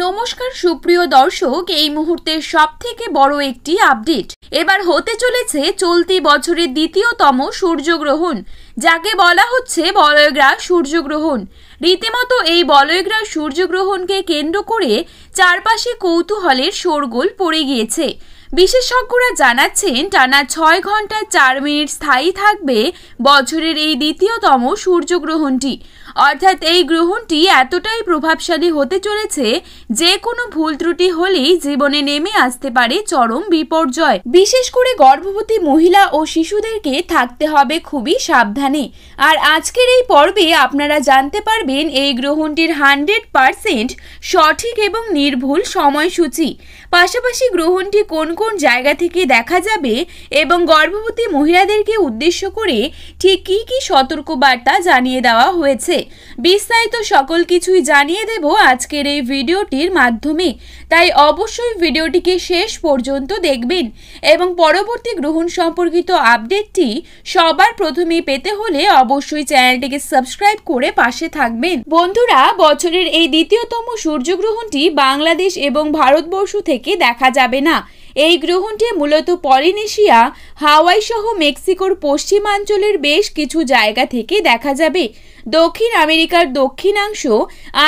নমস্কার সুপ্রিয় দর্শক, এই মুহূর্তের সবথেকে বড় একটি আপডেট। এবার হতে চলেছে চলতি বছরের দ্বিতীয়তম সূর্যগ্রহণ, যাকে বলা হচ্ছে বলয়গ্রাস সূর্যগ্রহণ। রীতিমতো এই বলয়গ্রাস সূর্যগ্রহণকে কেন্দ্র করে চারপাশে কৌতূহলের শোরগোল পড়ে গিয়েছে। বিশেষজ্ঞরা জানাচ্ছেন টানা 6 ঘন্টা 4 মিনিট স্থায়ী থাকবে বছরের এই দ্বিতীয়তম সূর্যগ্রহণটি। অর্থাৎ এই গ্রহণটি এতটাই প্রভাবশালী হতে চলেছে যে কোনো ভুল ত্রুটি হলেই জীবনে নেমে আসতে পারে চরম বিপর্যয়। বিশেষ করে গর্ভবতী মহিলা ও শিশুদেরকে থাকতে হবে খুবই সাবধানে। আর আজকের এই পর্বে আপনারা জানতে পারবেন এই গ্রহণটির 100% সঠিক এবং নির্ভুল সময়সূচি, পাশাপাশি গ্রহণটি কোন কোন জায়গা থেকে দেখা যাবে এবং গর্ভবতী মহিলাদেরকে উদ্দেশ্য করে ঠিক কী কী সতর্কবার্তা জানিয়ে দেওয়া হয়েছে। বিস্তারিত সকল কিছুই জানিয়ে দেব আজকের এই ভিডিওটির মাধ্যমে, তাই অবশ্যই ভিডিওটিকে শেষ পর্যন্ত দেখবেন এবং পরবর্তী গ্রহণ সম্পর্কিত আপডেটটি সবার প্রথমে পেতে হলে অবশ্যই চ্যানেলটিকে সাবস্ক্রাইব করে পাশে থাকবেন। বন্ধুরা, বছরের এই দ্বিতীয়তম সূর্যগ্রহণটি বাংলাদেশ এবং ভারতবর্ষ থেকে দেখা যাবে না। এই গ্রহণটি মূলত পলিনেশিয়া, হাওয়াই সহ মেক্সিকোর পশ্চিমাঞ্চলের বেশ কিছু জায়গা থেকে দেখা যাবে। দক্ষিণ আমেরিকার দক্ষিণাংশ,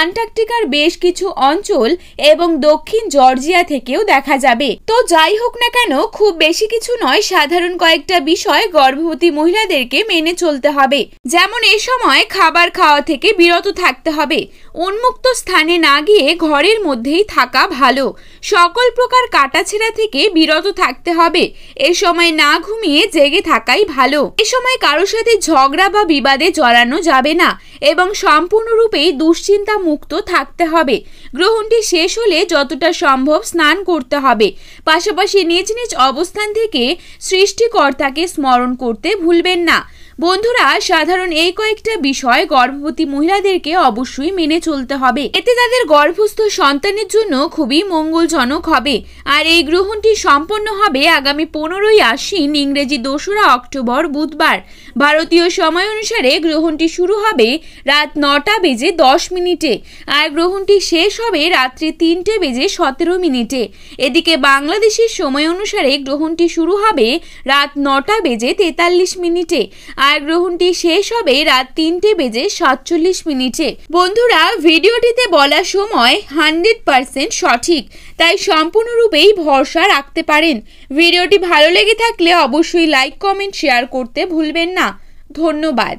আন্টার্কটিকার বেশ কিছু অঞ্চল এবং দক্ষিণ জর্জিয়া থেকেও দেখা যাবে। তো যাই হোক না কেন, খুব বেশি কিছু নয়, সাধারণ কয়েকটা বিষয় গর্ভবতী মহিলাদেরকে মেনে চলতে হবে। যেমন এ সময় খাবার খাওয়া থেকে বিরত থাকতে হবে, উন্মুক্ত স্থানে না গিয়ে ঘরের মধ্যেই থাকা ভালো, সকল প্রকার কাটাছেঁড়া থেকে বিরত থাকতে হবে, এ সময় না ঘুমিয়ে জেগে থাকাই ভালো। এ সময় কারোর সাথে ঝগড়া বা বিবাদে জড়ানো যাবে না এবং সম্পূর্ণরূপেই দুশ্চিন্তা মুক্ত থাকতে হবে। গ্রহণটি শেষ হলে যতটা সম্ভব স্নান করতে হবে, পাশাপাশি নিজ নিজ অবস্থান থেকে সৃষ্টিকর্তাকে স্মরণ করতে ভুলবেন না। বন্ধুরা, সাধারণ এই কয়েকটা বিষয় গর্ভবতী মহিলাদেরকে অবশ্যই মেনে চলতে হবে, এতে তাদের গর্ভস্থ সন্তানের জন্য খুবই মঙ্গলজনক হবে। আর এই গ্রহণটি সম্পন্ন হবে আগামী 15ই আশ্বিন, ইংরেজি 2রা অক্টোবর বুধবার। ভারতীয় সময় অনুসারে গ্রহণটি শুরু হবে রাত 9টা বেজে 10 মিনিটে আর গ্রহণটি শেষ হবে রাত্রি 3টে বেজে 17 মিনিটে। এদিকে বাংলাদেশের সময় অনুসারে গ্রহণটি শুরু হবে রাত 9টা বেজে 43 মিনিটে আর গ্রহণটি শেষ হবে রাত 3টে বেজে 47 মিনিটে। বন্ধুরা, ভিডিওটিতে বলা সময় 100% সঠিক, তাই সম্পূর্ণরূপেই ভরসা রাখতে পারেন। ভিডিওটি ভালো লেগে থাকলে অবশ্যই লাইক, কমেন্ট, শেয়ার করতে ভুলবেন না। ধন্যবাদ।